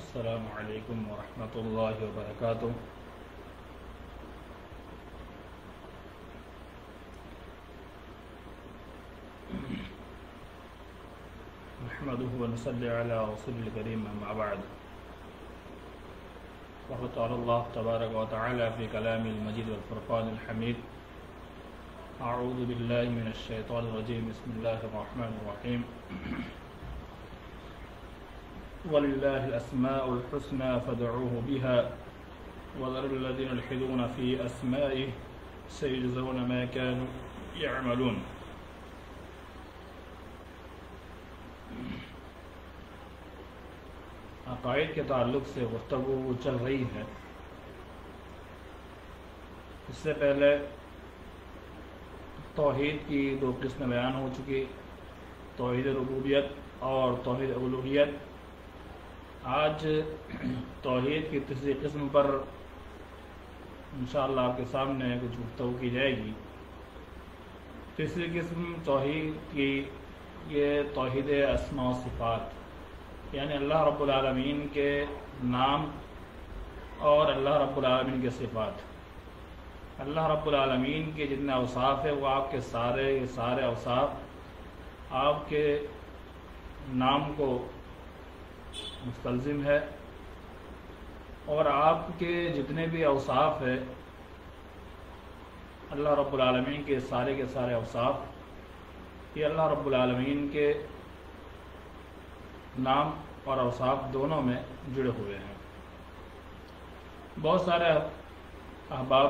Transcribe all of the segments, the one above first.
السلام علیکم ورحمۃ اللہ وبرکاتہ۔ نحمده ونصلي على رسول الكريم أما بعد، وقد قال الله تبارك وتعالى في كلامه المجيد والفرقان الحميد: أعوذ بالله من الشيطان الرجيم، بسم الله الرحمن الرحيم، وَلِلَّهِ الْأَسْمَاءُ الْحُسْنَى فَادْعُوهُ بِهَا وَذَرُوا الَّذِينَ يُلْحِدُونَ فِي أَسْمَائِهِ سَيُجْزَوْنَ مَا كَانُوا يَعْمَلُونَ۔ عقائد کے تعلق سے گفتگو چل رہی ہے۔ اس سے پہلے توحید کی دو قسمیں بیان ہو چکی، توحید ربوبیت اور توحید الوہیت۔ آج توحید کی تیسری قسم پر انشاءاللہ آپ کے سامنے کچھ گفتگو کی جائے گی۔ تیسری قسم توحید کی یہ توحید اسماء و صفات، یعنی اللہ رب العالمین کے نام اور اللہ رب العالمین کے صفات۔ اللہ رب العالمین کے جتنے اوصاف ہیں وہ آپ کے سارے اوصاف آپ کے نام کو مستلزم ہے، اور آپ کے جتنے بھی اوصاف ہیں اللہ رب العالمین کے سارے اوصاف یہ اللہ رب العالمین کے نام اور اوصاف دونوں میں جڑے ہوئے ہیں۔ بہت سارے احباب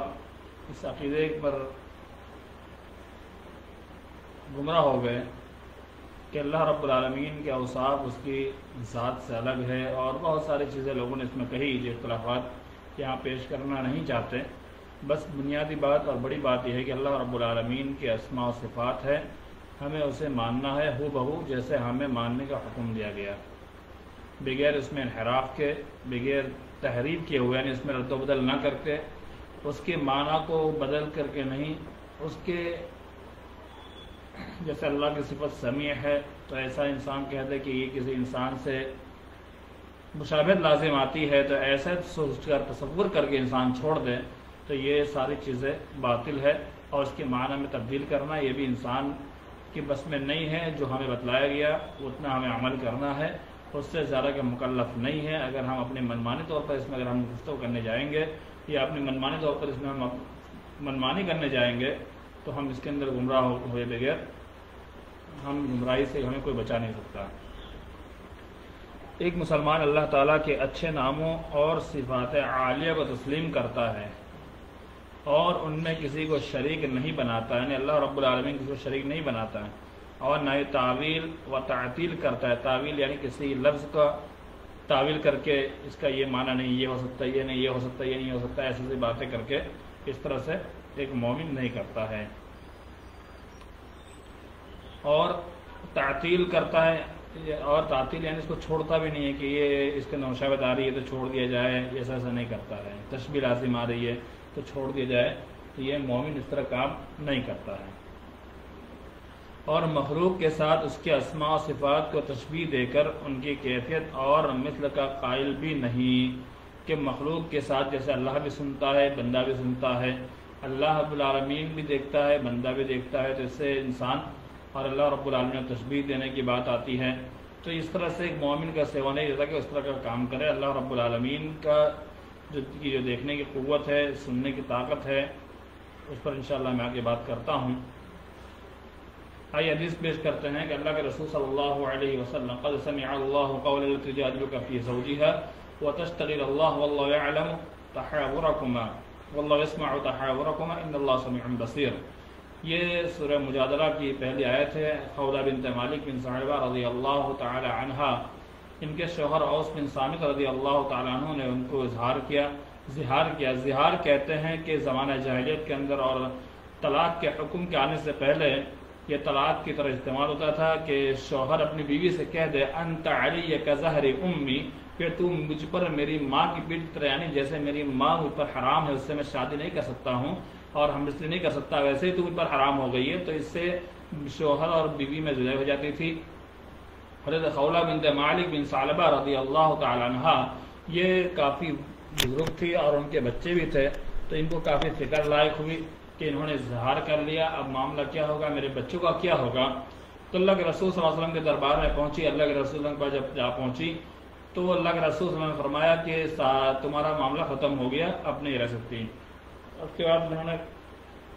اس عقیدے پر گمراہ ہو گئے کہ اللہ رب العالمین کے اوصاف اس کی ذات سے الگ ہے، اور بہت ساری چیزیں لوگوں نے اس میں کہی جو اختلافات یہاں پیش کرنا نہیں چاہتے۔ بس بنیادی بات اور بڑی بات یہ ہے کہ اللہ رب العالمین کے اسماء و صفات ہے، ہمیں اسے ماننا ہے ہو بہو جیسے ہمیں ماننے کا حکم دیا گیا، بغیر اس میں انحراف کے، بغیر تحریف کیے ہوئے، یعنی اس میں رد و بدل نہ کر کے، اس کے معنی کو بدل کر کے نہیں۔ اس کے جیسے اللہ کی صفت سمیع ہے تو ایسا انسان کہہ دے کہ یہ کسی انسان سے مشابہت لازم آتی ہے تو ایسے سوچ کر تصور کر کے انسان چھوڑ دے تو یہ ساری چیزیں باطل ہے، اور اس کے معنی میں تبدیل کرنا یہ بھی انسان کی بس میں نہیں ہے۔ جو ہمیں بتلایا گیا اتنا ہمیں عمل کرنا ہے، اس سے زیادہ کا مکلف نہیں ہے۔ اگر ہم اپنے منمانی طور پر اس میں اگر ہم گفتگو کرنے جائیں گے یا اپنی منمانی طور پر اس میں ہم منمانی کرنے جائیں گے تو ہم اس کے اندر گمراہ ہوئے بغیر ہم گمراہی سے ہمیں کوئی بچا نہیں سکتا۔ ایک مسلمان اللہ تعالیٰ کے اچھے ناموں اور صفات عالیہ کو تسلیم کرتا ہے اور ان میں کسی کو شریک نہیں بناتا، یعنی اللہ رب العالمین کسی کو شریک نہیں بناتا ہے، اور نہ ہی تعویل و تعطیل کرتا ہے۔ تعویل یعنی کسی لفظ کا تعویل کر کے اس کا یہ معنی نہیں، یہ ہو سکتا ہے، یہ نہیں، یہ ہو سکتا ہے، یہ نہیں ہو سکتا ہے، ایسی باتیں کر کے اس طرح سے ایک مومن نہیں کرتا ہے۔ اور تعطیل کرتا ہے، اور تعطیل یعنی اس کو چھوڑتا بھی نہیں ہے کہ یہ اس کے اندر مشابہت آ رہی ہے تو چھوڑ دیا جائے، ایسا نہیں کرتا ہے۔ تشبیہ لازم آ رہی ہے تو چھوڑ دیا جائے، تو یہ مومن اس طرح کام نہیں کرتا ہے۔ اور مخلوق کے ساتھ اس کے اسماء و صفات کو تشبیہ دے کر ان کی کیفیت اور مثل کا قائل بھی نہیں، کہ مخلوق کے ساتھ جیسے اللہ بھی سنتا ہے بندہ بھی سنتا ہے، اللہ رب العالمین بھی دیکھتا ہے بندہ بھی دیکھتا ہے، تو اس سے انسان اور اللہ رب العالمین نے تشبیہ دینے کی بات آتی ہے، تو اس طرح سے ایک مومن کا سیوا نہیں رہتا کہ اس طرح کا کام کرے۔ اللہ رب العالمین کا جو دیکھنے کی قوت ہے، سننے کی طاقت ہے، اس پر انشاءاللہ میں آگے بات کرتا ہوں۔ آئیے حدیث پیش کرتے ہیں کہ اللہ کے رسول صلی اللہ علیہ وسلم: قد سمع اللہ قول التي تجادلك في زوجها وتشتغل الله والله يعلم تحاوركما والله يسمع تحاوركما ان الله سميع بصير۔ یہ سورہ مجادلہ کی پہلی آیت ہے۔ خولہ بنت مالک بن ثعلبہ رضی اللہ تعالی عنہا، ان کے شوہر اوس بن صامت رضی اللہ تعالی عنہ نے ان کو زہار کیا۔ زہار کہتے ہیں کہ زمانہ جاہلیت کے اندر اور طلاق کے حکم کے آنے سے پہلے یہ طلاق کی طرح استعمال ہوتا تھا کہ شوہر اپنی بیوی سے کہہ دے: انت علی کظہر امی، کہ تم مجھ پر میری ماں کی پیٹھ طرح، یعنی جیسے میری ماں مجھ پر حرام ہے اس سے میں شادی نہیں کر سکتا ہوں، اور ہم اس لیے نہیں کر سکتا، ویسے ہی تو مجھ پر حرام ہو گئی ہے۔ تو اس سے شوہر اور بیوی میں جدائی ہو جاتی تھی۔ حضرت خولہ بنت مالک بن ثعلبہ رضی اللہ تعالی عنہ یہ کافی بزرگ تھی اور ان کے بچے بھی تھے، تو ان کو کافی فکر لائق ہوئی کہ انہوں نے اظہار کر لیا، اب معاملہ کیا ہوگا، میرے بچوں کا کیا ہوگا۔ تو اللہ کے رسول صلی اللہ علیہ وسلم کے دربار میں پہنچی، اللہ کے رسول صلی اللہ علیہ وسلم کے پاس جب جا پہنچی تو اللہ کے رسول صلی اللہ علیہ وسلم نے فرمایا کہ تمہارا معاملہ ختم ہو گیا، اب نہیں رہ سکتی۔ اس کے بعد انہوں نے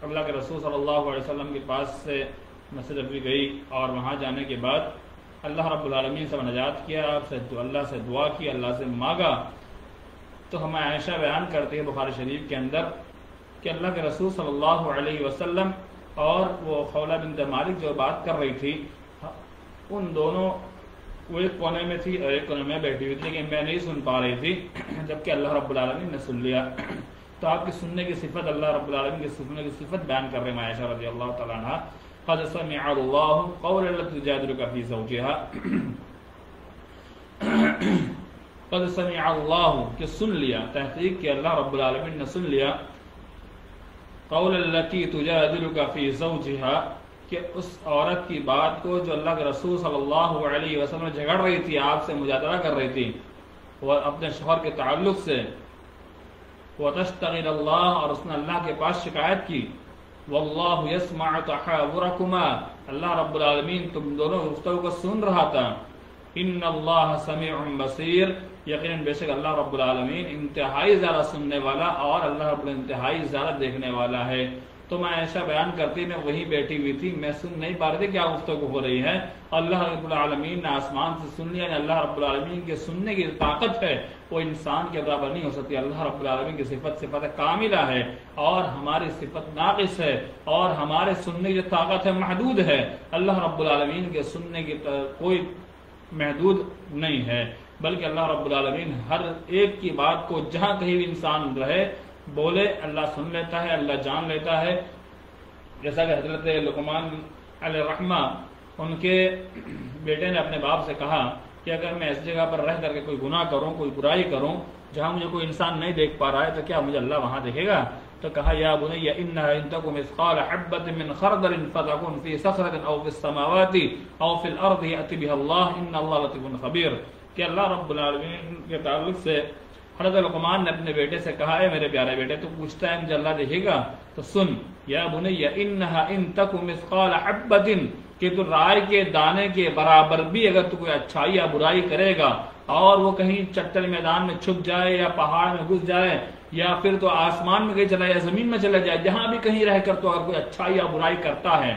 اللہ کے رسول صلی اللہ علیہ وسلم کے پاس سے مسجد نبوی گئی اور وہاں جانے کے بعد اللہ رب العالمین سے نجات کیا، اللہ سے دعا کی، اللہ سے مانگا۔ تو ہمیں عائشہ بیان کرتی ہے بخاری شریف کے اندر کہ اللہ کے رسول صلی اللہ علیہ وسلم اور وہ خولہ بنت مالک جو بات کر رہی تھی، ان دونوں وہ ایک کونے میں تھی اور ایک کونے میں بیٹھی ہوئی تھی، لیکن میں نہیں سن پا رہی تھی، جبکہ اللہ رب العالمین نے سن لیا۔ تو آپ کی سننے کی صفت، اللہ رب العالمین کی سننے کی صفت بیان کر رہے ہیں عائشہ رضی اللہ تعالیٰ عنہ۔ قد سمع اللہ قول التي تجادلك في زوجها، قد سمع اللہ کہ سن لیا، تحقیق کہ اللہ رب العالمین نے سن لیا، قول التي تجادلك في زوجها کہ اس عورت کی بات کو جو اللہ کے رسول صلی اللہ علیہ وسلم نے جھگڑ رہی تھی، آپ سے مجادلہ کر رہی تھی وہ اپنے شوہر کے تعلق سے، وتشتغل اللہ اور اس نے اللہ کے پاس شکایت کی، واللہ یسمع تحاورکما اللہ رب العالمین تم دونوں گفتگو کو سن رہا تھا، ان اللہ سمیع بصیر یقیناً بے شک اللہ رب العالمین انتہائی زیادہ سننے والا اور اللہ رب العالمین انتہائی زیادہ دیکھنے والا ہے۔ تو میں ایسا بیان کرتی، میں وہیں بیٹھی ہوئی تھی، میں سن نہیں پا رہی تھی کیا گفتگو ہو رہی ہے، اللہ رب العالمین نے آسمان سے سن لیا۔ اللہ رب العالمین کے سننے کی طاقت ہے وہ انسان کے برابر نہیں ہو سکتی۔ اللہ رب العالمین کی صفت کاملہ ہے اور ہماری صفت ناقص ہے، اور ہمارے سننے کی طاقت ہے محدود ہے۔ اللہ رب العالمین کے سننے کی کوئی محدود نہیں ہے، بلکہ اللہ رب العالمین ہر ایک کی بات کو جہاں کہیں بھی انسان رہے بولے اللہ سن لیتا ہے، اللہ جان لیتا ہے۔ جیسا کہ حضرت لقمان علیہ الرحمہ ان کے بیٹے نے اپنے باپ سے کہا کہ اگر میں اس جگہ پر رہ کر کے کوئی گناہ کروں، کوئی برائی کروں جہاں مجھے کوئی انسان نہیں دیکھ پا رہا ہے، تو کیا مجھے اللہ وہاں دیکھے گا؟ تو کہا یا بنی انھا ان تک مثقال حبۃ من خردل فتکن فی صخرۃ او فی السماوات او فی الارض یأتی بها اللہ ان اللہ لطیف خبیر۔ کہ اللہ رب العالمین کے تعلق سے حضرت لقمان نے اپنے بیٹے سے کہا، ہے میرے پیارے بیٹے تو پوچھتا ہے مجھے اللہ دیکھے گا؟ تو سن یا بنی انھا ان تک مثقال حبۃ کہ تو رائے کے دانے کے برابر بھی اگر تو کوئی اچھائی یا برائی کرے گا اور وہ کہیں چٹل میدان میں چھپ جائے یا پہاڑ میں گھس جائے یا پھر تو آسمان میں کہیں چلا جائے، زمین میں چلا جائے، جہاں بھی کہیں رہ کر تو اگر کوئی اچھائی یا برائی کرتا ہے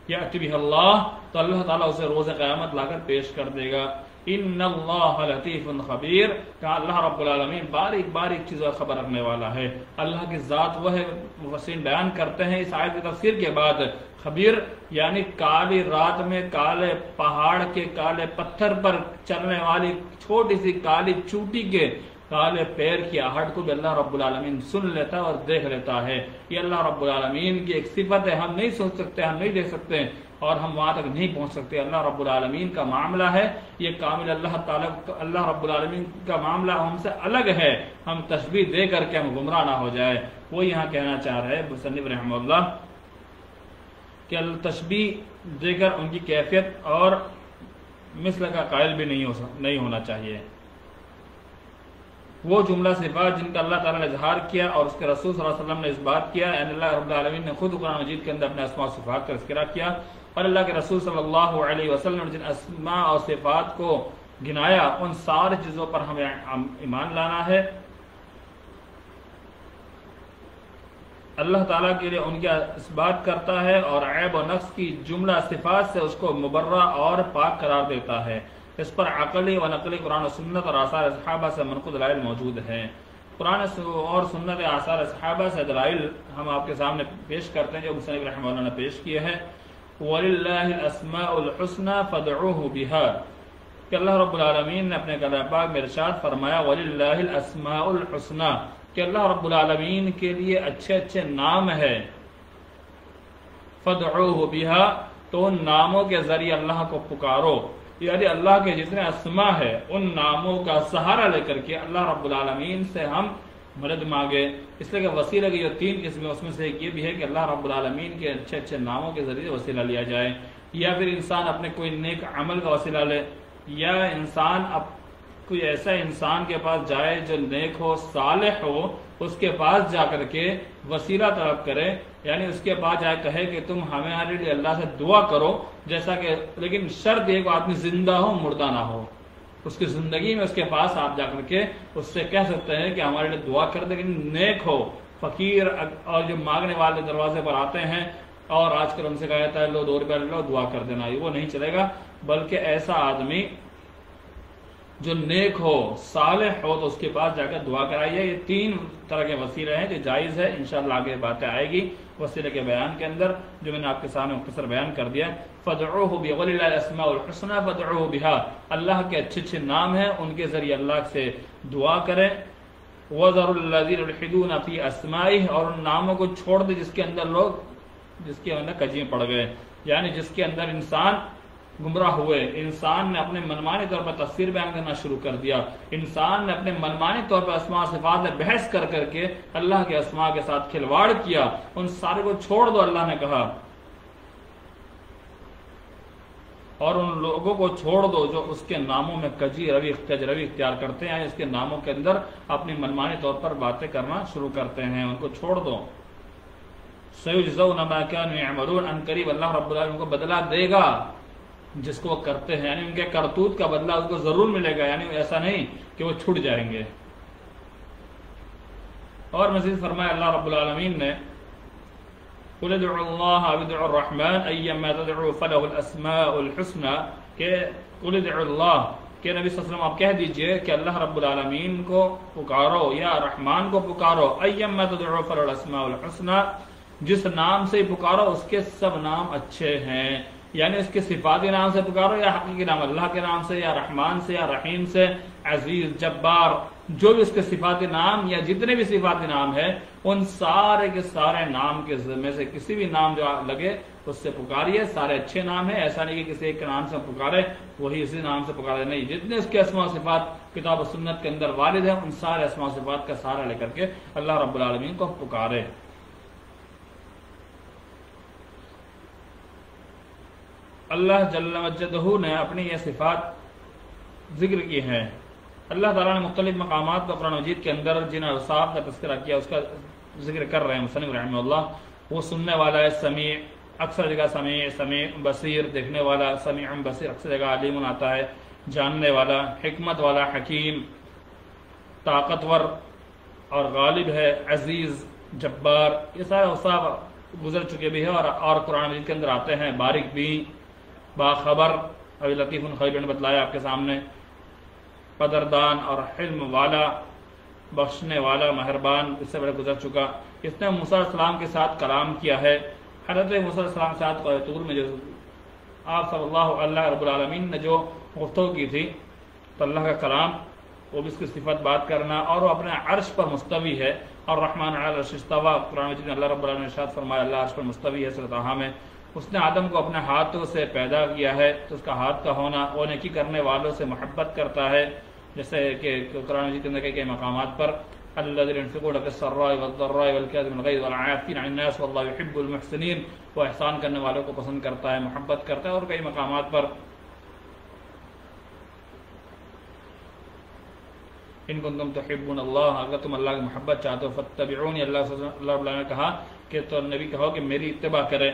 یأتی بہ اللہ تو اللہ تعالیٰ اسے روز قیامت لا کر پیش کر دے گا۔ ان اللہ لطیف خبیر کہ اللہ رب العالمین باریک باریک چیزوں کا خبر رکھنے والا ہے۔ اللہ کی ذات وہ ہے، مفسرین بیان کرتے ہیں اس آیت کی تفسیر کے بعد، خبیر یعنی کالی رات میں کالے پہاڑ کے کالے پتھر پر چلنے والی چھوٹی سی کالی چوٹی کے کالے پیر کی آہٹ کو بھی اللہ رب العالمین سن لیتا ہے اور دیکھ لیتا ہے۔ یہ اللہ رب العالمین کی ایک صفت ہے، ہم نہیں سوچ سکتے، ہم نہیں دیکھ سکتے اور ہم وہاں تک نہیں پہنچ سکتے۔ اللہ رب العالمین کا معاملہ ہے یہ کامل، اللہ رب العالمین کا معاملہ ہم سے الگ ہے، ہم تشبیہ دے کر کے ہم گمراہ نہ ہو جائے۔ وہ یہاں کہنا چاہ رہے ہیں مصنف رحمہ اللہ کہ تشبیہ دے کر ان کی کیفیت اور مثل کا قائل بھی نہیں ہونا چاہیے۔ وہ جملہ صفات جن کا اللہ تعالیٰ نے اظہار کیا اور اس کے رسول صلی اللہ علیہ وسلم نے اس بات کیا، یعنی اللہ رب العالمین نے خود قرآن مجید کے اندر اپنے اسماء و صفات کا تذکرہ کیا، اور اللہ کے رسول صلی اللہ علیہ وسلم نے جن اسماء اور صفات کو گنایا ان ساری چیزوں پر ہمیں ایمان لانا ہے۔ اللہ تعالیٰ کے لیے ان کی اثبات کرتا ہے اور عیب و نقص کی جملہ صفات سے اس کو مبرہ اور پاک قرار دیتا ہے۔ اس پر عقلی و نقلی قرآن و سنت اور آثار صحابہ سے منقول دلائل موجود ہیں۔ قرآن اور سنت آثار صحابہ سے دلائل ہم آپ کے سامنے پیش کرتے ہیں جو مصنف رحمہ اللہ نے پیش کیے ہیں۔ وَلِلَّهِ الْأَسْمَاءُ الْحُسْنَى فَادْعُوهُ بِهَا کہ اللہ رب العالمین نے اپنے کلام پاک میں ارشاد فرمایا وَلِلَّهِ الْأَسْمَاءُ الْحُسْنَى کہ اللہ رب العالمین کے لیے اچھے اچھے نام ہے، فَادْعُوهُ بِهَا تو ان ناموں کے ذریعے اللہ کو پکارو، یعنی اللہ کے جتنے اسماء ہے ان ناموں کا سہارا لے کر کے اللہ رب العالمین سے ہم مدد مانگے۔ اس لیے کہ وسیلہ کی جو 3 قسمیں اس میں سے ایک یہ بھی ہے کہ اللہ رب العالمین کے اچھے اچھے ناموں کے ذریعے وسیلہ لیا جائے، یا پھر انسان اپنے کوئی نیک عمل کا وسیلہ لے، یا انسان کوئی ایسا انسان کے پاس جائے جو نیک ہو صالح ہو، اس کے پاس جا کر کے وسیلہ طلب کرے، یعنی اس کے پاس جائے کہے کہ تم ہمارے لیے اللہ سے دعا کرو، جیسا کہ لیکن شرط یہ کہ آدمی زندہ ہو مردہ نہ ہو، اس کی زندگی میں اس کے پاس آپ جا کر کے اس سے کہہ سکتے ہیں کہ ہمارے لیے دعا کر دے، لیکن نیک ہو، فقیر اور جو مانگنے والے دروازے پر آتے ہیں اور آج کل ان سے کہا جاتا ہے لو 2 روپے لو دعا کر دینا، وہ نہیں چلے گا، بلکہ ایسا آدمی جو نیک ہو صالح ہو تو اس کے پاس جا کر دعا کرائیے۔ یہ 3 طرح کے وسیلے ہیں جو جائز ہے، انشاءاللہ آگے باتیں آئے گی وسیلے کے بیان کے اندر، جو میں نے آپ کے سامنے مختصر بیان کر دیا۔ فَدْعُوهُ بِغَلِ اللَّهِ الْأَسْمَاءُ الْحُسْنَى فَدْعُوهُ بِهَا، اللہ کے اچھے نام ہیں، ان کے ذریعے اللہ سے دعا کریں۔ وَذَرُوا الَّذِينَ يُلْحِدُونَ فِي أَسْمَائِهِ، اور ان ناموں کو چھوڑ دے جس کے اندر لوگ جس کے اندر کجی پڑ گئے، یعنی جس کے اندر انسان گمراہ ہوئے، انسان نے اپنے منمانی طور پر تفسیر بیان کرنا شروع کر دیا، انسان نے اپنے منمانی طور پر اسماء و صفات میں بحث کر کر کے اللہ کے اسماء کے ساتھ کھلواڑ کیا، ان سارے کو چھوڑ دو، اللہ نے کہا، اور ان لوگوں کو چھوڑ دو جو اس کے ناموں میں کجی روی اختیار کرتے ہیں، اس کے ناموں کے اندر اپنی منمانی طور پر باتیں کرنا شروع کرتے ہیں، ان کو چھوڑ دو۔ سَيُجْزَوْنَ مَا كَانُوا يَعْمَلُونَ، ان قریب اللہ رب العالمین کو بدلہ دے گا جس کو وہ کرتے ہیں، یعنی ان کے کرتوت کا بدلہ ان کو ضرور ملے گا، یعنی ایسا نہیں کہ وہ چھوٹ جائیں گے۔ اور مزید فرمایا اللہ رب العالمین نے قُلِ ادْعُوا اللَّهَ أَوِ ادْعُوا الرَّحْمَٰنَ أَيَّمَّا تَدْعُوا فَلَهُ الْأَسْمَاءُ الْحُسْنَىٰ، کہ قُلِ ادْعُوا اللَّهَ، کہ نبی صلی اللہ علیہ وسلم آپ کہہ دیجئے کہ اللہ رب العالمین کو پکارو یا رحمان کو پکارو، أَيَّمَّا تَدْعُوا فَلَهُ الْأَسْمَاءُ الْحُسْنَىٰ، جس نام سے پکارو اس کے سب نام اچھے ہیں، یعنی اس کے صفاتی نام سے پکارو یا حقیقی نام اللہ کے نام سے یا رحمان سے یا رحیم سے، عزیز، جبار، جو بھی اس کے صفاتی نام یا جتنے بھی صفاتی نام ہے، ان سارے کے سارے نام کے ذمے سے کسی بھی نام جو لگے اس سے پکاریے، سارے اچھے نام ہیں، ایسا نہیں کہ کسی ایک کے نام سے پکارے وہی اسی نام سے پکارے، نہیں، جتنے اس کے اسماء و صفات کتاب و سنت کے اندر وارد ہیں ان سارے اسماء و صفات کا سہارا لے کر کے اللہ رب العالمین کو پکارے۔ اللہ جل مجدہ نے اپنی یہ صفات ذکر کی ہیں، اللہ تعالیٰ نے مختلف مقامات پر قرآن مجید کے اندر جن اوصاف کا تذکرہ کیا اس کا ذکر کر رہے ہیں مصنف رحمہ اللہ۔ وہ سننے والا ہے، سمیع، اکثر جگہ سمیع بصیر، دیکھنے والا، سمیع بصیر، اکثر جگہ علیم آتا ہے، جاننے والا، حکمت والا، حکیم، طاقتور اور غالب ہے، عزیز، جبار، یہ سارے اوصاف گزر چکے بھی ہیں اور قرآن مجید کے اندر آتے ہیں، باریک بھی، باخبر، ابھی لطیف خبیر نے بتلایا آپ کے سامنے، قدردان اور حلم والا، بخشنے والا، مہربان، اس سے بڑے گزر چکا۔ اس نے موسیٰ علیہ السلام کے ساتھ کلام کیا ہے، حضرت موسیٰ علیہ السلام کے ساتھ غار طور میں جو آپ صلی اللہ رب العالمین نے جو گفتگو کی تھی، تو اللہ کا کلام، وہ بھی اس کی صفت بات کرنا، اور وہ اپنے عرش پر مستوی ہے، اور رحمان علی العرش استویٰ، قرآن مجید میں اللہ رب العالمین نے ارشاد فرمایا اللہ عرش پر مستوی ہے، سورۃ طٰہٰ میں۔ اس نے آدم کو اپنے ہاتھوں سے پیدا کیا ہے، تو اس کا ہاتھ کا ہونا وہ نیکی کرنے والوں سے محبت کرتا ہے، جیسے کہ قرآن مجید کے اندر کئی مقامات پر الذین ينفقون فی السراء والضراء والکاظمین الغیظ والعافین عن الناس واللہ یحب المحسنین، وہ احسان کرنے والوں کو پسند کرتا ہے، محبت کرتا ہے، اور کئی مقامات پر ان کنتم تحبون اللہ، اگر تم اللہ کی محبت چاہتے ہو فاتبعونی، اللہ رب العالمین نے کہا کہ تو نبی کہو کہ میری اتباع کرے،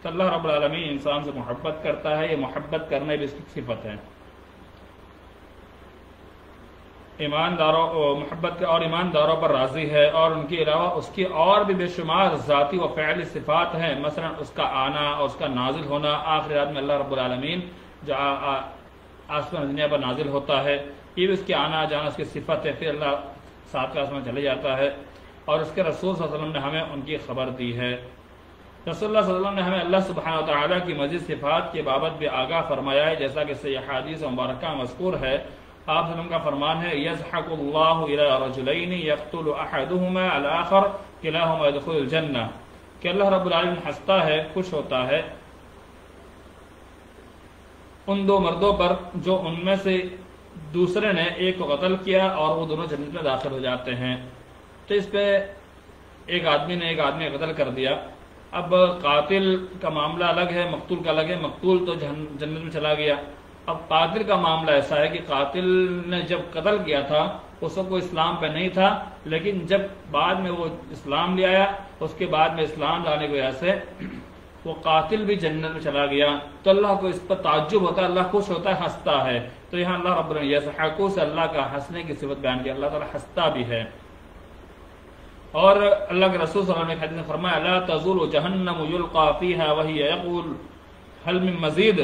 تو اللہ رب العالمین انسان سے محبت کرتا ہے، یہ محبت کرنے بھی اس کی صفت ہے۔ ایمانداروں محبت اور ایمانداروں پر راضی ہے، اور ان کے علاوہ اس کی اور بھی بے شمار ذاتی و فعلی صفات ہیں، مثلا اس کا آنا اور اس کا نازل ہونا، آخری رات میں اللہ رب العالمین جو آسمان دنیا پر نازل ہوتا ہے، یہ بھی اس کے آنا جانا اس کی صفت ہے، پھر اللہ ساتھ کا آسمان چلے جاتا ہے، اور اس کے رسول صلی اللہ علیہ وسلم نے ہمیں ان کی خبر دی ہے۔ رسول اللہ صلی اللہ علیہ وسلم نے ہمیں اللہ سبحانہ وتعالیٰ کی مزید صفات کے بابت بھی آگاہ فرمایا ہے، جیسا کہ صحیح حدیث مبارکہ مذکور ہے، آپ صلی اللہ علیہ وسلم کا فرمان ہے یضحک اللہ الی رجلین یقتل احدہما الآخر کلاہما یدخل الجنہ، کہ اللہ رب العالمین ہنستا ہے، خوش ہوتا ہے ان دو مردوں پر جو ان میں سے دوسرے نے ایک کو قتل کیا اور وہ دونوں جنت میں داخل ہو جاتے ہیں۔ تو اس پہ ایک آدمی نے ایک آدمی قتل کر دیا، اب قاتل کا معاملہ الگ ہے، مقتول کا الگ ہے، مقتول تو جنت میں چلا گیا، اب قاتل کا معاملہ ایسا ہے کہ قاتل نے جب قتل کیا تھا اس وقت وہ اسلام پہ نہیں تھا، لیکن جب بعد میں وہ اسلام لے آیا، اس کے بعد میں اسلام لانے کی وجہ سے وہ قاتل بھی جنت میں چلا گیا، تو اللہ کو اس پر تعجب ہوتا ہے، اللہ خوش ہوتا ہے، ہنستا ہے۔ تو یہاں اللہ رب العالمین یضحکو سے اللہ کا ہنسنے کی صفت بیان کی، اللہ تعالیٰ ہنستا بھی ہے۔ اور اللہ کے رسول صلی اللہ علیہ وسلم نے حدیث میں فرمایا لا تزول جہنم یلقى فیہا وہی یقول حل من مزید،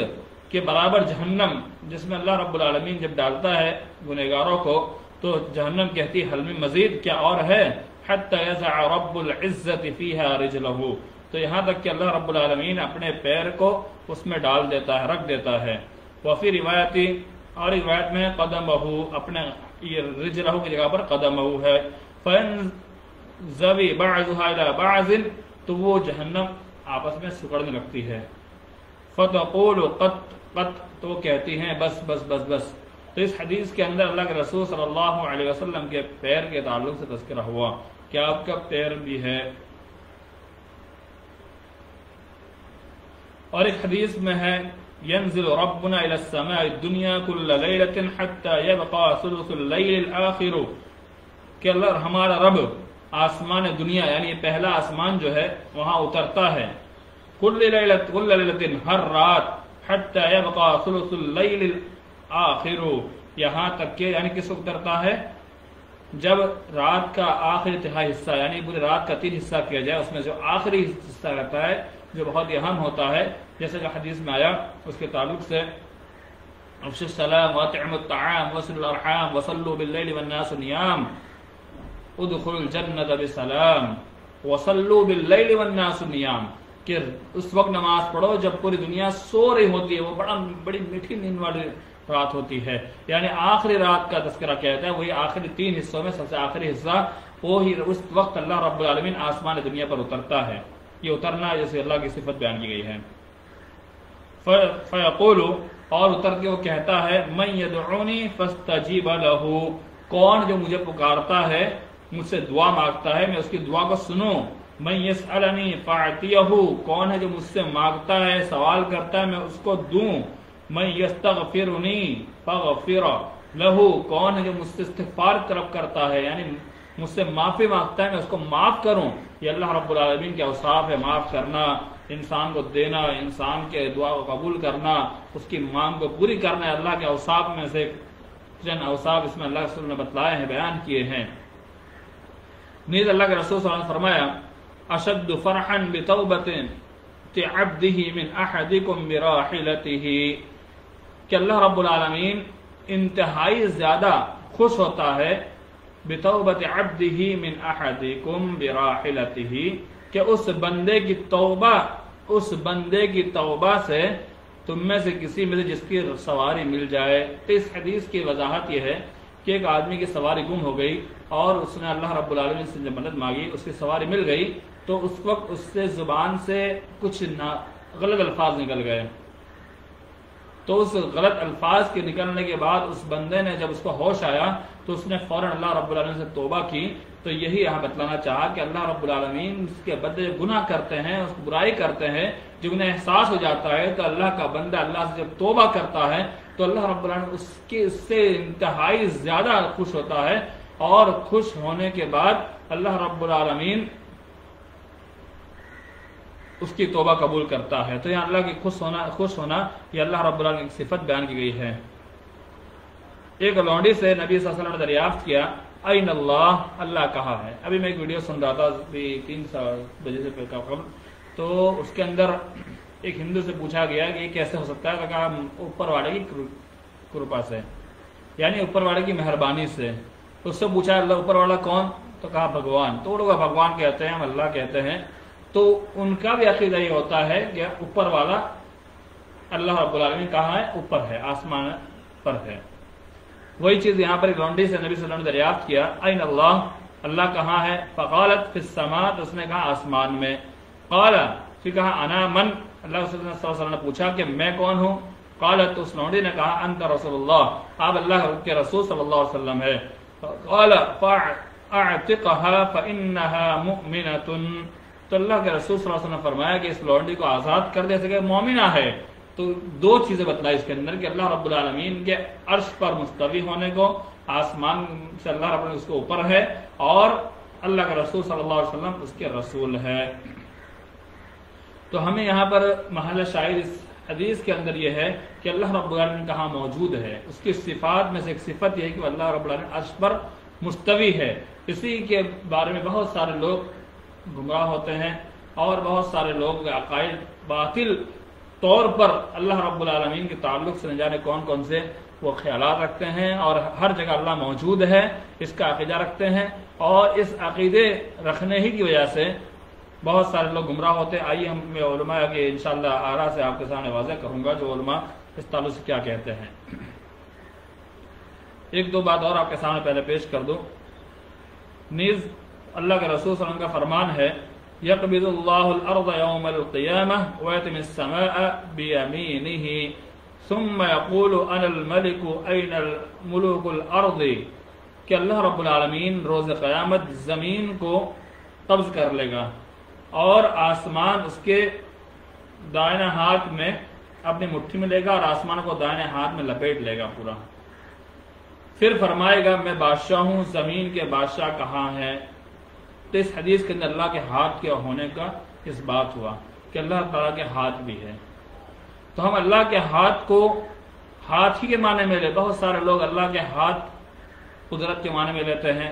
کہ برابر جہنم جس میں اللہ رب العالمین جب ڈالتا ہے گنہگاروں کو تو جہنم کہتی ہے حل من مزید، کیا اور ہے؟ حتی یضع رب العزت فیہا رجلہ، تو یہاں تک کہ اللہ رب العالمین اپنے پیر کو اس میں ڈال دیتا ہے، رکھ دیتا ہے۔ وفی روایتی، اور روایت میں قدمہ، اپنے یہ رجلہ کی جگہ پر قدمہ ہے، فَيَنْزَوِي بَعْضُهَا إِلَى بَعْضٍ، تو وہ جہنم آپس میں سکڑنے لگتی ہے۔ فَتَقُولُ قَطْ قَطْ، تو وہ کہتی ہیں بس بس بس بس۔ تو اس حدیث کے اندر اللہ کے رسول صلی اللہ علیہ وسلم کے پیر کے تعلق سے تذکرہ ہوا کہ آپ کا پیر بھی ہے۔ اور ایک حدیث میں ہے ينزل ربنا الى السماء الدنيا كل ليلة حتى يبقى ثلث الليل الآخر، کہ اللہ ہمارا رب آسمان دنیا یعنی پہلا آسمان جو ہے وہاں اترتا ہے، كل ليلة ہر رات، حتى يبقى ثلث الليل الآخر، یہاں تک کہ یعنی کس وقت اترتا ہے؟ جب رات کا آخری تہائی حصہ یعنی پوری رات کا 3 حصہ کیا جائے، اس میں جو آخری حصہ رہتا ہے جو بہت ہی اہم ہوتا ہے، جیسے کہ حدیث میں آیا اس کے تعلق سے افشوا السلام واطعموا الطعام وصلوا الارحام وصلوا باللیل والناس نیام ادخلوا الجنة بسلام وصلوا باللیل والناس نیام، کہ اس وقت نماز پڑھو جب پوری دنیا سو رہی ہوتی ہے، وہ بڑی میٹھی نیند والی رات ہوتی ہے، یعنی آخری رات کا تذکرہ کہتا ہے، وہی آخری 3 حصوں میں سب سے آخری حصہ، وہی اس وقت اللہ رب العالمین آسمان دنیا پر اترتا ہے۔ یہ اترنا جیسے اللہ کی صفت بیان کی گئی ہے۔ فیقول، اور اتر کے وہ کہتا ہے من یدعونی فاستجیب لہ، کون جو مجھے پکارتا ہے، مجھ سے دعا مانگتا ہے میں اس کی دعا کو سنوں۔ من یسألنی فاعطیہ، کون ہے جو مجھ سے مانگتا ہے سوال کرتا ہے میں اس کو دوں۔ من یستغفرنی فاغفر لہ، کون ہے جو مجھ سے استغفار طلب کرتا ہے یعنی مجھ سے معافی مانگتا ہے میں اس کو معاف کروں۔ یہ اللہ رب العالمین کے اوصاف ہے، معاف کرنا، انسان کو دینا، انسان کے دعا کو قبول کرنا، اس کی مانگ کو پوری کرنا ہے، اللہ کے اوصاف میں سے چند اوصاف اس میں اللہ کے رسول نے بتلائے ہیں، بیان کیے ہیں۔ نیز اللہ کے رسول صلی اللہ علیہ وسلم فرمایا اشد فرحا بتوبۃ عبدہ من احدکم براحلتہ، کہ اللہ رب العالمین انتہائی زیادہ خوش ہوتا ہے بتوبۃ عبدہ من احدکم براحلتہ، کہ اس بندے کی توبہ سے تم میں سے کسی میں سے جس کی سواری مل جائے۔ تو اس حدیث کی وضاحت یہ ہے کہ ایک آدمی کی سواری گم ہو گئی اور اس نے اللہ رب العالمین سے جب مدد مانگی، اس کی سواری مل گئی، تو اس وقت اس سے زبان سے کچھ غلط الفاظ نکل گئے، تو اس غلط الفاظ کے نکلنے کے بعد اس بندے نے جب اس کو ہوش آیا تو اس نے فوراً اللہ رب العالمین سے توبہ کی۔ تو یہی یہاں بتلانا چاہا کہ اللہ رب العالمین اس کے بندے گناہ کرتے ہیں، اس برائی کرتے ہیں، جب انہیں احساس ہو جاتا ہے تو اللہ کا بندہ اللہ سے جب توبہ کرتا ہے تو اللہ رب العالمین اس سے انتہائی زیادہ خوش ہوتا ہے، اور خوش ہونے کے بعد اللہ رب العالمین اس کی توبہ قبول کرتا ہے۔ تو یہاں اللہ کی خوش ہونا یہ اللہ رب العالمین کی صفت بیان کی گئی ہے۔ ایک لونڈی سے نبی صلی اللہ علیہ وسلم نے دریافت کیا این اللہ، اللہ کہاں ہے؟ ابھی میں ایک ویڈیو سن رہا تھا 3 بجے سے قبل، تو اس کے اندر ایک ہندو سے پوچھا گیا کہ یہ کیسے ہو سکتا ہے، تو کہا اوپر والے کی کرپا سے، یعنی اوپر والے کی مہربانی سے۔ تو اس سے پوچھا اللہ اوپر والا کون؟ تو کہا بھگوان۔ تو وہ لوگ بھگوان کہتے ہیں، ہم اللہ کہتے ہیں۔ تو ان کا بھی عقیدہ یہ ہوتا ہے کہ اوپر والا اللہ رب العالمین کہاں ہے؟ اوپر ہے، آسمان پر ہے۔ وہی چیز یہاں پر لونڈی سے نبی صلی اللہ علیہ وسلم نے دریافت کیا این اللہ، اللہ کہاں ہے؟ فقالت فی السماء، تو اس نے کہا آسمان میں۔ قال، پھر کہا انا من، اللہ صلی اللہ علیہ وسلم نے پوچھا کہ میں کون ہوں؟ قالت، تو اس لونڈی نے کہا انت رسول اللہ، آپ اللہ کے رسول صلی اللہ علیہ وسلم ہے۔ قال فاعتقها فانها مؤمنۃ، تو اللہ کے رسول صلی اللہ علیہ وسلم نے فرمایا کہ اس لونڈی کو آزاد کر دے سکے، مومنہ ہے۔ تو دو چیزیں بتلائی اس کے اندر کہ اللہ رب العالمین کے عرش پر مستوی ہونے کو، آسمان سے اللہ رب العالمین اس کے اوپر ہے، اور اللہ کے رسول صلی اللہ علیہ وسلم اس کے رسول ہے۔ تو ہمیں یہاں پر محل شاہد اس حدیث کے اندر یہ ہے کہ اللہ رب العالمین کہاں موجود ہے، اس کی صفات میں سے ایک صفت یہ ہے کہ اللہ رب العالمین عرش پر مستوی ہے۔ اسی کے بارے میں بہت سارے لوگ گمراہ ہوتے ہیں، اور بہت سارے لوگ عقائد باطل طور پر اللہ رب العالمین کے تعلق سے نہ جانے کون کون سے وہ خیالات رکھتے ہیں، اور ہر جگہ اللہ موجود ہے اس کا عقیدہ رکھتے ہیں، اور اس عقیدے رکھنے ہی کی وجہ سے بہت سارے لوگ گمراہ ہوتے ہیں۔ آئیے ہم علماء کے انشاءاللہ آراء سے آپ کے سامنے واضح کروں گا جو علماء اس تعلق سے کیا کہتے ہیں۔ ایک دو بات اور آپ کے سامنے پہلے پیش کر دوں۔ نیز اللہ کے رسول صلی اللہ علیہ وسلم کا فرمان ہے یقبض اللہ الارض یوم القیامہ ویتم السماء بیمینہ ثم یقول انا الملک این الملوک الارض، کہ اللہ رب العالمین روز قیامت زمین کو قبض کر لے گا اور آسمان اس کے دائیں ہاتھ میں اپنی مٹھی میں لے گا، اور آسمان کو دائیں ہاتھ میں لپیٹ لے گا پورا۔ پھر فرمائے گا میں بادشاہ ہوں، زمین کے بادشاہ کہاں ہے؟ تو اس حدیث کے اندر اللہ کے ہاتھ کے ہونے کا اس بات ہوا کہ اللہ تعالیٰ کے ہاتھ بھی ہے۔ تو ہم اللہ کے ہاتھ کو ہاتھ ہی کے معنی میں لے، بہت سارے لوگ اللہ کے ہاتھ قدرت کے معنی میں لیتے ہیں،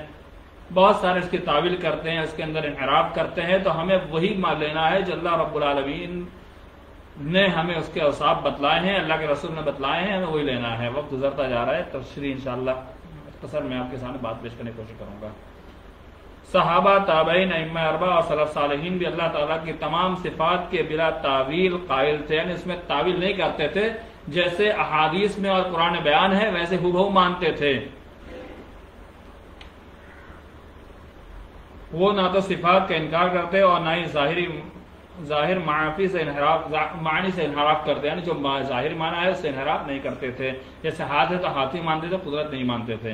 بہت سارے اس کی تعویل کرتے ہیں، اس کے اندر انحراف کرتے ہیں۔ تو ہمیں وہی مان لینا ہے جو اللہ رب العالمین نے ہمیں اس کے اوصاف بتلائے ہیں، اللہ کے رسول نے بتلائے ہیں، ہمیں وہی لینا ہے۔ وقت گزرتا جا رہا ہے، تفصیلی انشاءاللہ اختصار میں آپ کے سامنے بات پیش کرنے کی کوشش کروں گا۔ صحابہ، تابعین، ائمہ اربعہ اور سلف صالحین بھی اللہ تعالیٰ کی تمام صفات کے بلا تعویل قائل تھے، یعنی اس میں تعویل نہیں کرتے تھے، جیسے احادیث میں اور قرآن بیان ہے ویسے ہو مانتے تھے۔ وہ نہ تو صفات کا انکار کرتے اور نہ ہی ظاہر معانی سے انحراف کرتے، یعنی جو ظاہر معنی ہے اس سے انحراف نہیں کرتے تھے۔ جیسے ہاتھ ہے تو ہاتھ ہی مانتے تھے، قدرت نہیں مانتے تھے۔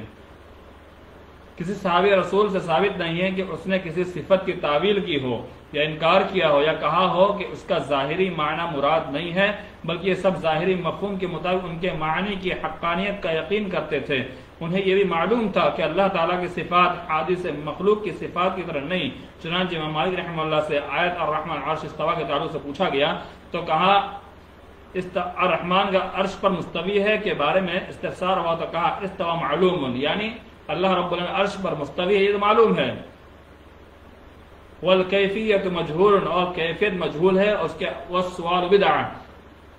کسی صحابی رسول سے ثابت نہیں ہے کہ اس نے کسی صفت کی تعویل کی ہو یا انکار کیا ہو یا کہا ہو کہ اس کا ظاہری معنی مراد نہیں ہے، بلکہ یہ سب ظاہری مفہوم کے مطابق ان کے معنی کی حقانیت کا یقین کرتے تھے۔ انہیں یہ بھی معلوم تھا کہ اللہ تعالیٰ کی صفات حادث مخلوق کی صفات کی طرح نہیں۔ چنانچہ امام مالک رحمہ اللہ سے آیت الرحمن عرش استوا کے تعلق سے پوچھا گیا تو کہا الرحمن کا عرش پر مستوی ہے کے بارے میں استفسار ہوا تو کہا استوا معلوم، یعنی اللہ رب العالمین عرش پر مستوی ہے، یہ تو معلوم ہے۔ والکیفیت مجہول، اور کیفیت مجہول ہے، اس کے والسؤال بدعہ،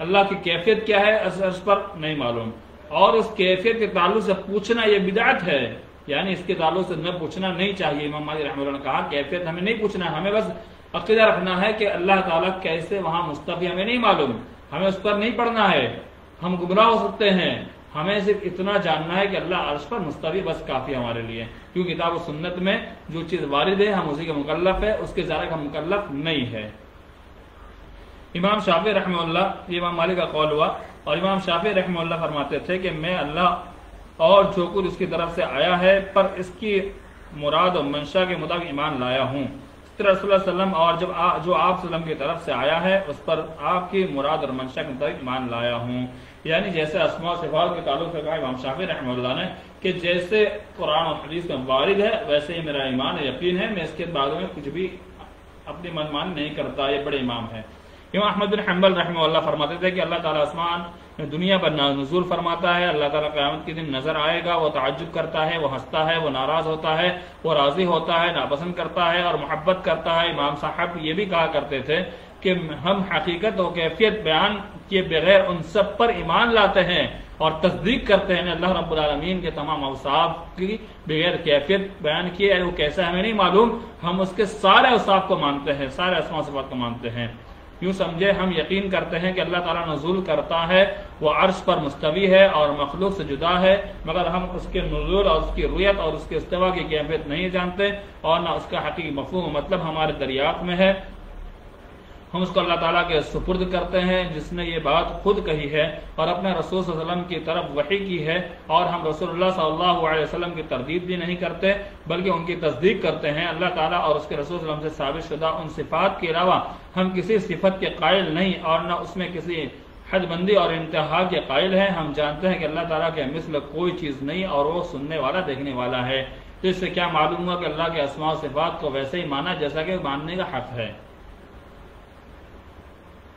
اللہ کی کیفیت کیا ہے عرش پر نہیں معلوم، اور اس کیفیت کے تعلق سے پوچھنا یہ بدعت ہے، یعنی اس کے تعلق سے نہ پوچھنا نہیں چاہیے۔ امام مالک رحمہ اللہ نے کہا کیفیت ہمیں نہیں پوچھنا، ہمیں بس عقیدہ رکھنا ہے کہ اللہ تعالیٰ کیسے وہاں مستوی ہمیں نہیں معلوم، ہمیں اس پر نہیں پڑھنا ہے، ہم گمراہ ہو سکتے ہیں، ہمیں صرف اتنا جاننا ہے کہ اللہ عرش پر مستوی، بس کافی ہمارے لیے، کیونکہ کتاب و سنت میں جو چیز وارد ہے ہم اسی کے مکلف ہے، اس کے زیادہ ہم مکلف نہیں ہے۔ امام شافعی رحمہ اللہ، یہ امام مالک کا قول ہوا، اور امام شافعی رحمہ اللہ فرماتے تھے کہ میں اللہ اور جو کچھ اس کی طرف سے آیا ہے پر اس کی مراد و منشا کے مطابق ایمان لایا ہوں۔ اس طرح رسول اللہ علیہ وسلم اور جو آپ وسلم کی طرف سے آیا ہے اس پر آپ کی مراد اور منشا کے مطابق ایمان لایا ہوں، یعنی جیسے اسماء و صفات کے تعلق سے کہا امام شافعی رحمہ اللہ نے کہ جیسے قرآن اور حدیث میں وارد ہے ویسے ہی میرا ایمان ہے، یقین ہے، میں اس کے بارے میں کچھ بھی اپنی من مانی نہیں کرتا، یہ بڑے امام ہے۔ امام احمد بن حنبل رحمہ اللہ فرماتے تھے کہ اللہ تعالیٰ آسمان میں دنیا پر نزول فرماتا ہے، اللہ تعالیٰ قیامت کے دن نظر آئے گا، وہ تعجب کرتا ہے، وہ ہنستا ہے، وہ ناراض ہوتا ہے، وہ راضی ہوتا ہے، ناپسند کرتا ہے اور محبت کرتا ہے۔ امام صاحب یہ بھی کہا کرتے تھے کہ ہم حقیقت و کیفیت بیان کیے بغیر ان سب پر ایمان لاتے ہیں اور تصدیق کرتے ہیں، اللہ رب العالمین کے تمام اوصاف کی بغیر کیفیت بیان کیے وہ کیسا ہمیں نہیں معلوم، ہم اس کے سارے اوصاف کو مانتے ہیں، سارے اسماء و صفات کو مانتے ہیں۔ یوں سمجھے ہم یقین کرتے ہیں کہ اللہ تعالیٰ نزول کرتا ہے، وہ عرش پر مستوی ہے اور مخلوق سے جدا ہے، مگر ہم اس کے نزول اور اس کی رویت اور اس کے استوا کی کیفیت نہیں جانتے اور نہ اس کا حقیقی مفہوم مطلب ہمارے دریافت میں ہے۔ ہم اس کو اللہ تعالیٰ کے سپرد کرتے ہیں جس نے یہ بات خود کہی ہے اور اپنے رسول صلی اللہ علیہ وسلم کی طرف وحی کی ہے، اور ہم رسول اللہ صلی اللہ علیہ وسلم کی تردید بھی نہیں کرتے بلکہ ان کی تصدیق کرتے ہیں۔ اللہ تعالیٰ اور اس کے رسول صلی اللہ علیہ وسلم سے ثابت شدہ ان صفات کے علاوہ ہم کسی صفت کے قائل نہیں اور نہ اس میں کسی حد بندی اور انتہا کے قائل ہیں. ہم جانتے ہیں کہ اللہ تعالیٰ کے مثل کوئی چیز نہیں اور وہ سننے والا دیکھنے والا ہے. تو اس سے کیا معلوم ہوا کہ اللہ کے اسماء و صفات کو ویسے ہی مانا جیسا کہ ماننے کا حق ہے.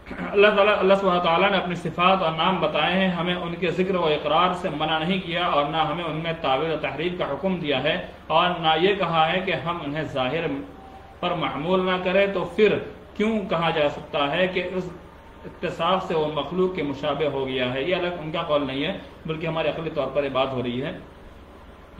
اللہ سبحانہ تعالیٰ نے اپنی صفات اور نام بتائے ہیں. ہمیں ان کے ذکر و اقرار سے منع نہیں کیا اور نہ ہمیں ان میں تعویل و تحریف کا حکم دیا ہے اور نہ یہ کہا ہے کہ ہم انہیں ظاہر پر محمول نہ کریں. تو پھر کیوں کہا جا سکتا ہے کہ اس اتصاف سے وہ مخلوق کے مشابہ ہو گیا ہے؟ یہ الگ ان کا قول نہیں ہے بلکہ ہمارے عقلی طور پر یہ بات ہو رہی ہے.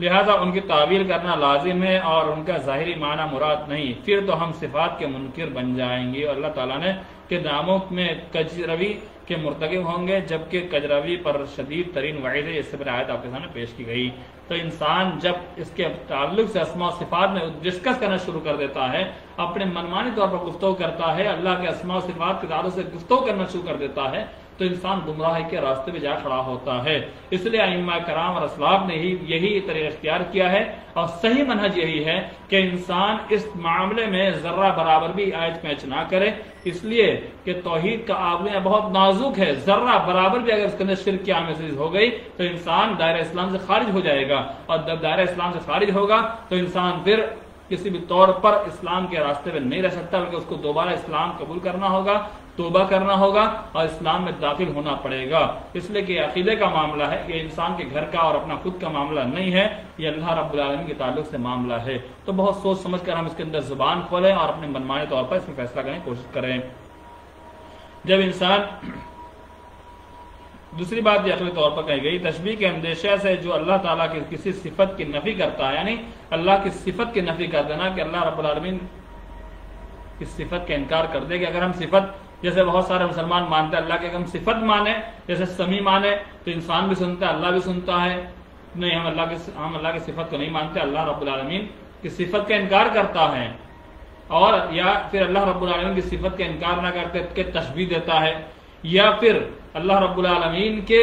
لہذا ان کی تعویل کرنا لازم ہے اور ان کا ظاہری معنی مراد نہیں. پھر تو ہم صفات کے منکر بن جائیں گے. اور اللہ تعالیٰ نے کہ ناموں میں کجروی کے مرتکب ہوں گے جبکہ کجروی پر شدید ترین وعید ہے. اس سے پہلے آیت آپ کے سامنے پیش کی گئی. تو انسان جب اس کے تعلق سے اسماء و صفات میں ڈسکس کرنا شروع کر دیتا ہے، اپنے منمانی طور پر گفتگو کرتا ہے، اللہ کے اسماء و صفات کے تعلق سے گفتگو کرنا شروع کر دیتا ہے، تو انسان گمراہی کے راستے پہ جا کھڑا ہوتا ہے. اس لیے ائمہ کرام اور اسلاف نے یہی طریقہ اختیار کیا ہے اور صحیح منہج یہی ہے کہ انسان اس معاملے میں ذرہ برابر بھی آیت میچ نہ کرے، اس لیے کہ توحید کا آبلہ بہت نازک ہے. ذرہ برابر بھی اگر اس کے اندر شرک کی آمیزش ہو گئی تو انسان دائرہ اسلام سے خارج ہو جائے گا، اور جب دائرہ اسلام سے خارج ہوگا تو انسان پھر کسی بھی طور پر اسلام کے راستے پہ نہیں رہ سکتا، بلکہ اس کو دوبارہ اسلام قبول کرنا ہوگا، توبہ کرنا ہوگا اور اسلام میں داخل ہونا پڑے گا. اس لیے کہ عقیدے کا معاملہ ہے، یہ انسان کے گھر کا اور اپنا خود کا معاملہ نہیں ہے، یہ اللہ رب العالمین کے تعلق سے معاملہ ہے. تو بہت سوچ سمجھ کر ہم اس کے اندر زبان کھولیں اور اپنے منمانی طور پر اس میں فیصلہ کرنے کی کوشش کریں. جب انسان دوسری بات یہ عقلی طور پر کہی گئی، تشبیہ کے اندیشہ سے جو اللہ تعالیٰ کی کسی صفت کی نفی کرتا ہے، یعنی اللہ کی صفت کی نفی کر دینا کہ اللہ رب العالمین کی صفت کا انکار کر دے. کہ اگر ہم صفت، جیسے بہت سارے مسلمان مانتے ہیں اللہ کے، ہم صفت مانیں جیسے سمیع مانیں تو انسان بھی سنتا ہے، اللہ بھی سنتا ہے. نہیں، ہم اللہ کی صفت کو نہیں مانتے، اللہ رب العالمین کی صفت کا انکار کرتا ہے. اور یا پھر اللہ رب العالمین کی صفت کا انکار نہ کرتے کہ تشبیہ دیتا ہے، یا پھر اللہ رب العالمین کے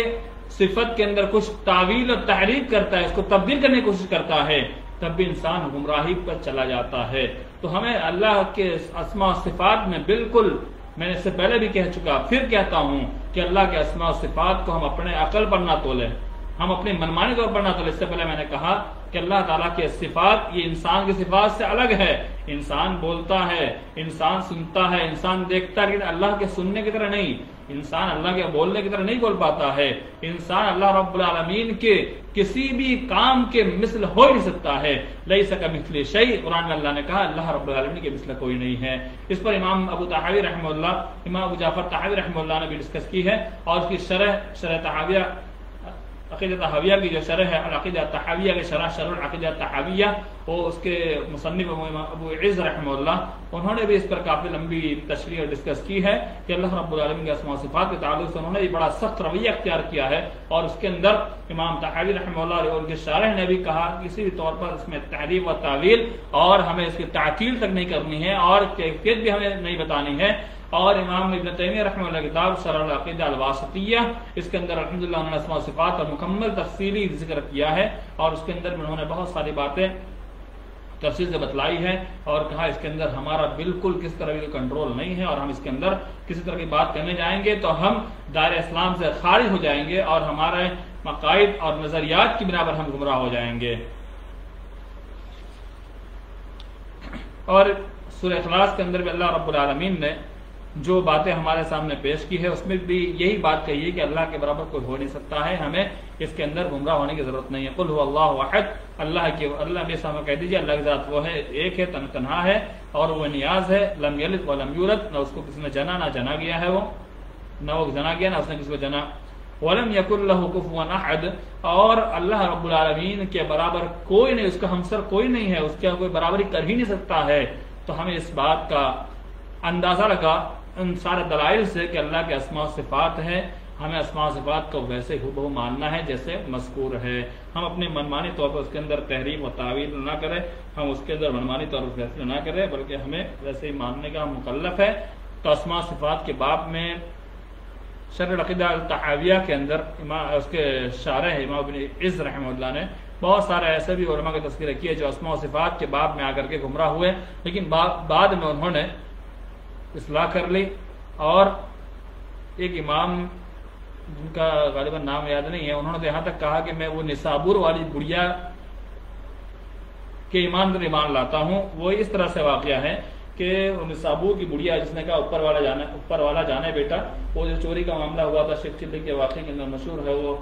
صفت کے اندر کچھ تعویل اور تحریف کرتا ہے، اس کو تبدیل کرنے کی کوشش کرتا ہے، تب بھی انسان گمراہی پر چلا جاتا ہے. تو ہمیں اللہ کے اسماء و صفات میں بالکل، میں نے اس سے پہلے بھی کہہ چکا، پھر کہتا ہوں کہ اللہ کے اسماء و صفات کو ہم اپنے عقل پر نہ تولیں، ہم اپنی منمانی طور پر نہ تولیں. اس سے پہلے میں نے کہا کہ اللہ تعالیٰ کے صفات یہ انسان کی صفات سے الگ ہے. انسان بولتا ہے، انسان سنتا ہے، انسان دیکھتا ہے، لیکن اللہ کے سننے کی طرح نہیں، انسان اللہ کے بولنے کی طرح نہیں بول پاتا ہے. انسان اللہ رب العالمین کے کسی بھی کام کے مثل ہو ہی نہیں سکتا ہے. لیس کمثلہ شیء، قرآن میں اللہ نے کہا اللہ رب العالمین کے مثل کوئی نہیں ہے. اس پر امام ابو طحاوی رحمہ اللہ، امام ابو جعفر طحاوی رحمہ اللہ نے بھی ڈسکس کی ہے، اور اس کی شرح طحاویہ، عقیدہ طحاویہ کی جو شرح ہے، العقیدہ طحاویہ کی شرح العقیدہ طحاویہ، وہ اس کے مصنف ابو عز رحمہ اللہ، انہوں نے بھی اس پر کافی لمبی تشریح اور ڈسکس کی ہے کہ اللہ رب العالمین کے اسماء و صفات کے تعلق سے انہوں نے بڑا سخت رویہ اختیار کیا ہے. اور اس کے اندر امام طحاوی رحمہ اللہ اور ان کے شارح نے بھی کہا کسی بھی طور پر اس میں تحریف و تعویل اور ہمیں اس کی تعطیل تک نہیں کرنی ہے اور کیفیت بھی ہمیں نہیں بتانی ہے. اور امام ابن تیمیہ رحمہ اللہ کتاب شرح العقیدہ الواسطیہ، اس کے اندر الحمدللہ انہوں نے اسماء و صفات پر مکمل تفصیلی ذکر کیا ہے، اور اس کے اندر انہوں نے بہت ساری باتیں تفصیل سے بتلائی ہے اور کہا اس کے اندر ہمارا بالکل کس طرح کا کنٹرول نہیں ہے، اور ہم اس کے اندر کسی طرح کی بات کرنے جائیں گے تو ہم دائرہ اسلام سے خارج ہو جائیں گے اور ہمارے عقائد اور نظریات کی بنا پر ہم گمراہ ہو جائیں گے. اور سورہ اخلاص کے اندر بھی اللہ رب العالمین نے جو باتیں ہمارے سامنے پیش کی ہے اس میں بھی یہی بات کہی ہے کہ اللہ کے برابر کوئی ہو نہیں سکتا ہے، ہمیں اس کے اندر گمراہ ہونے کی ضرورت نہیں ہے. قل هو اللہ احد، اللہ میں سامنے کہہ دیجیے اللہ کی ذات وہ ہے، ایک ہے، تنہا ہے اور وہ نیاز ہے. لم یلد ولم یولد، نہ اس کو کسی نے جنا نہ جنا گیا ہے، وہ نہ وہ جنا گیا نہ اس نے کسی کو جنا. ولم یکن لہ کفوا احد، اور اللہ رب العالمین کے برابر کوئی نہیں، اس کا ہمسر کوئی نہیں ہے، اس کا کوئی برابری کر ہی نہیں سکتا ہے. تو ہمیں اس بات کا اندازہ لگا ان سارے دلائل سے کہ اللہ کے اسماء و صفات ہیں، ہمیں اسماء و صفات کو ویسے ہو ماننا ہے جیسے مذکور ہے. ہم اپنے منمانی طور پر اس کے اندر تحریف و تعویل نہ کریں، ہم اس کے اندر منمانی طور پر فیصلہ نہ کریں، بلکہ ہمیں ویسے ہی ماننے کا مکلف ہے. تو اسماء و صفات کے باب میں شرح العقیدہ الطحاویہ کے اندر اس کے شارح امام ابن عز رحمہ اللہ نے بہت سارے ایسے بھی علماء کی تذکرہ کی ہے جو اسماء و صفات کے باب میں آ کر کے گمراہ ہوئے، لیکن بعد میں انہوں نے اصلاح کر لی. اور ایک امام جن کا غالباً نام یاد نہیں ہے، انہوں نے یہاں تک کہا کہ میں وہ نسابور والی گڑیا کے ایمان پر ایمان لاتا ہوں۔ وہ اس طرح سے واقعہ ہے کہ نسابور کی گڑیا جس نے کہا اوپر والا جانے بیٹا، وہ جو چوری کا معاملہ ہوا تھا شیخ چلی کے واقعے کے اندر مشہور ہے، وہ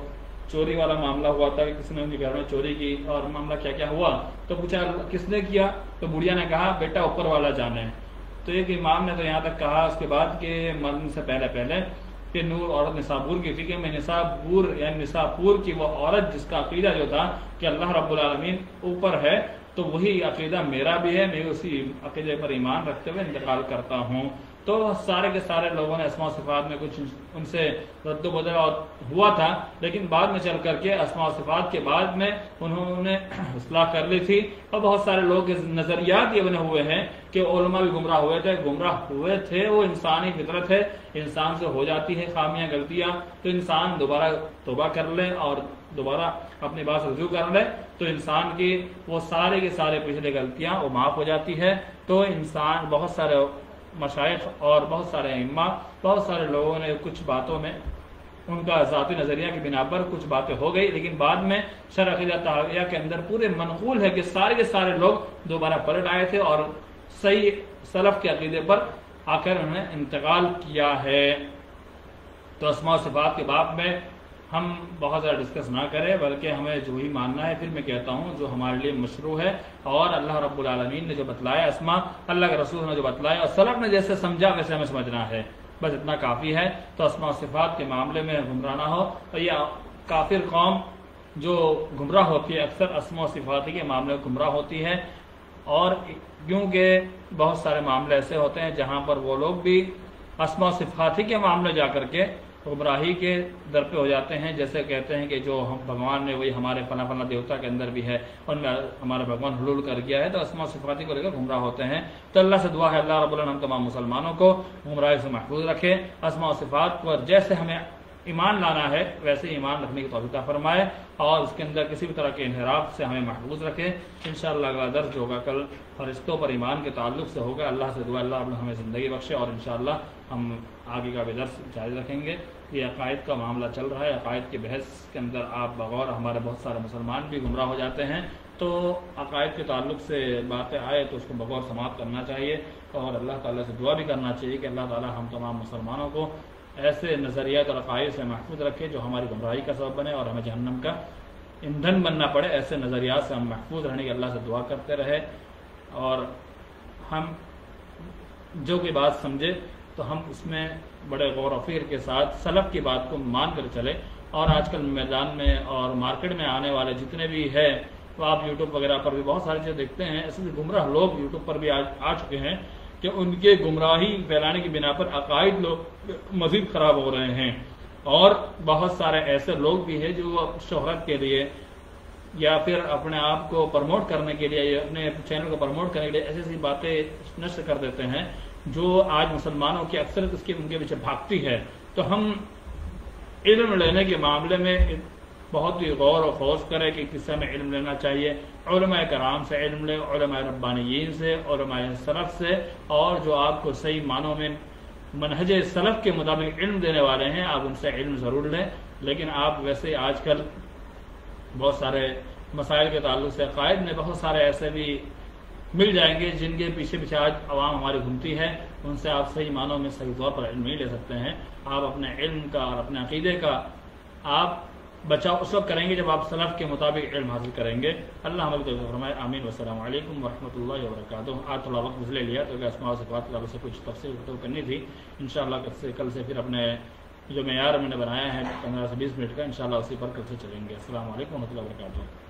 چوری والا معاملہ ہوا تھا کہ کسی نے ان کے گھر میں چوری کی اور معاملہ کیا کیا ہوا، تو پوچھا کس نے کیا، تو گڑیا نے کہا بیٹا اوپر والا جانے۔ تو ایک امام نے تو یہاں تک کہا اس کے بعد کہ مرنے سے پہلے کہ نور عورت نسابور کی تھی، کہ میں نسابور یعنی نسابور کی وہ عورت جس کا عقیدہ جو تھا کہ اللہ رب العالمین اوپر ہے، تو وہی عقیدہ میرا بھی ہے، میں اسی عقیدے پر ایمان رکھتے ہوئے انتقال کرتا ہوں۔ تو سارے کے سارے لوگوں نے اسماء و صفات میں کچھ ان سے رد و بدل ہوا تھا، لیکن بعد میں چل کر کے اسماء و صفات کے بعد میں انہوں نے اصلاح کر لی تھی، اور بہت سارے لوگ کے نظریات یہ بنے ہوئے ہیں کہ علماء بھی گمراہ ہوئے تھے، وہ انسانی فطرت ہے، انسان سے ہو جاتی ہے خامیاں غلطیاں، تو انسان دوبارہ توبہ کر لے اور دوبارہ اپنی بات رجوع کر لے تو انسان کی وہ سارے کے سارے پچھلے غلطیاں وہ معاف ہو جاتی ہے۔ تو انسان بہت سارے مشائخ اور بہت سارے ائمہ، بہت سارے لوگوں نے کچھ باتوں میں ان کا ذاتی نظریہ کی بنا پر کچھ باتیں ہو گئی، لیکن بعد میں شرح عقیدہ طحاویہ کے اندر پورے منقول ہے کہ سارے کے سارے لوگ دوبارہ پلٹ آئے تھے اور صحیح سلف کے عقیدے پر آ کر انہوں نے انتقال کیا ہے۔ تو اسماء و صفات کے باب میں ہم بہت زیادہ ڈسکس نہ کریں، بلکہ ہمیں جو ہی ماننا ہے، پھر میں کہتا ہوں جو ہمارے لیے مشروع ہے اور اللہ رب العالمین نے جو بتلایا اسماء، اللہ کے رسول نے جو بتلایا اور سلف نے جیسے سمجھا ویسے ہمیں سمجھنا ہے، بس اتنا کافی ہے۔ تو اسماء و صفات کے معاملے میں گمراہ نہ ہو، اور یہ کافر قوم جو گمراہ ہوتی ہے اکثر اسماء و صفات کے معاملے میں گمراہ ہوتی ہے، اور کیونکہ بہت سارے معاملے ایسے ہوتے ہیں جہاں پر وہ لوگ بھی اسماء و صفات کے معاملے جا کر کے گمراہی کے در پہ ہو جاتے ہیں، جیسے کہتے ہیں کہ جو بھگوان نے وہی ہمارے فلاں فلاں دیوتا کے اندر بھی ہے، ان میں ہمارا بھگوان حلول کر گیا ہے، تو اسماء و صفات کو لے کر گمراہ ہوتے ہیں۔ تو اللہ سے دعا ہے اللہ رب العالمین ہم تمام مسلمانوں کو گمراہی سے محفوظ رکھے، اسماء و صفات پر جیسے ہمیں ایمان لانا ہے ویسے ایمان رکھنے کی توفیق فرمائے، اور اس کے اندر کسی بھی طرح کے انحراف سے ہمیں محفوظ رکھے۔ انشاءاللہ اگلا درس جو ہوگا کل فرشتوں پر ایمان کے تعلق سے ہوگا۔ اللہ سے دعا اللہ ہمیں زندگی بخشے، اور انشاءاللہ ہم آگے کا بھی درس جاری رکھیں گے۔ یہ عقائد کا معاملہ چل رہا ہے، عقائد کی بحث کے اندر آپ بغور ہمارے بہت سارے مسلمان بھی گمراہ ہو جاتے ہیں، تو عقائد کے تعلق سے باتیں آئے تو اس کو بغور سماعت کرنا چاہیے، اور اللہ تعالیٰ سے دعا بھی کرنا چاہیے کہ اللہ تعالیٰ ہم تمام مسلمانوں کو ایسے نظریات اور عقائد سے محفوظ رکھے جو ہماری گمراہی کا سبب بنے اور ہمیں جہنم کا ایندھن بننا پڑے۔ ایسے نظریات سے ہم محفوظ رہنے کی اللہ سے دعا کرتے رہے، اور ہم جو کوئی بات سمجھے تو ہم اس میں بڑے غور و فکر کے ساتھ سلف کی بات کو مان کر چلے۔ اور آج کل میدان میں اور مارکیٹ میں آنے والے جتنے بھی ہیں، تو آپ یوٹیوب وغیرہ پر بھی بہت ساری چیزیں دیکھتے ہیں، ایسے گمراہ لوگ یوٹیوب پر بھی آ چکے ہیں کہ ان کے گمراہی پھیلانے کی بنا پر عقائد لوگ مزید خراب ہو رہے ہیں، اور بہت سارے ایسے لوگ بھی ہیں جو شہرت کے لیے یا پھر اپنے آپ کو پروموٹ کرنے کے لیے یا اپنے چینل کو پروموٹ کرنے کے لیے ایسی ایسی باتیں نشر کر دیتے ہیں جو آج مسلمانوں کی اکثریت ان کے پیچھے بھاگتی ہے۔ تو ہم علم لینے کے معاملے میں بہت ہی غور و خوض کریں کہ کس سے ہمیں علم لینا چاہیے۔ علماء کرام سے علم لیں، علماء ربانیین سے، علماء سلف سے، اور جو آپ کو صحیح معنوں میں منہج سلف کے مطابق علم دینے والے ہیں آپ ان سے علم ضرور لیں۔ لیکن آپ ویسے آج کل بہت سارے مسائل کے تعلق سے عقائد میں بہت سارے ایسے بھی مل جائیں گے جن کے پیچھے پیچھے آج عوام ہماری گھومتی ہے، ان سے آپ صحیح معنوں میں صحیح طور پر علم نہیں لے سکتے ہیں۔ آپ اپنے علم کا اور اپنے عقیدے کا آپ بچاؤ اس وقت کریں گے جب آپ سلف کے مطابق علم حاصل کریں گے۔ اللہ ہمیں توفیق فرمائے، آمین۔ والسلام علیکم ورحمۃ اللہ وبرکاتہ۔ آج تھوڑا وقت لے لیا تو اسماء و صفات کے تعلق سے کچھ تفصیل کرنی تھی، انشاءاللہ کل سے پھر اپنے جو معیار میں نے بنایا ہے 15 سے 20 منٹ کا، انشاءاللہ اسی پر کل سے چلیں گے۔ السلام علیکم ورحمۃ اللہ وبرکاتہ۔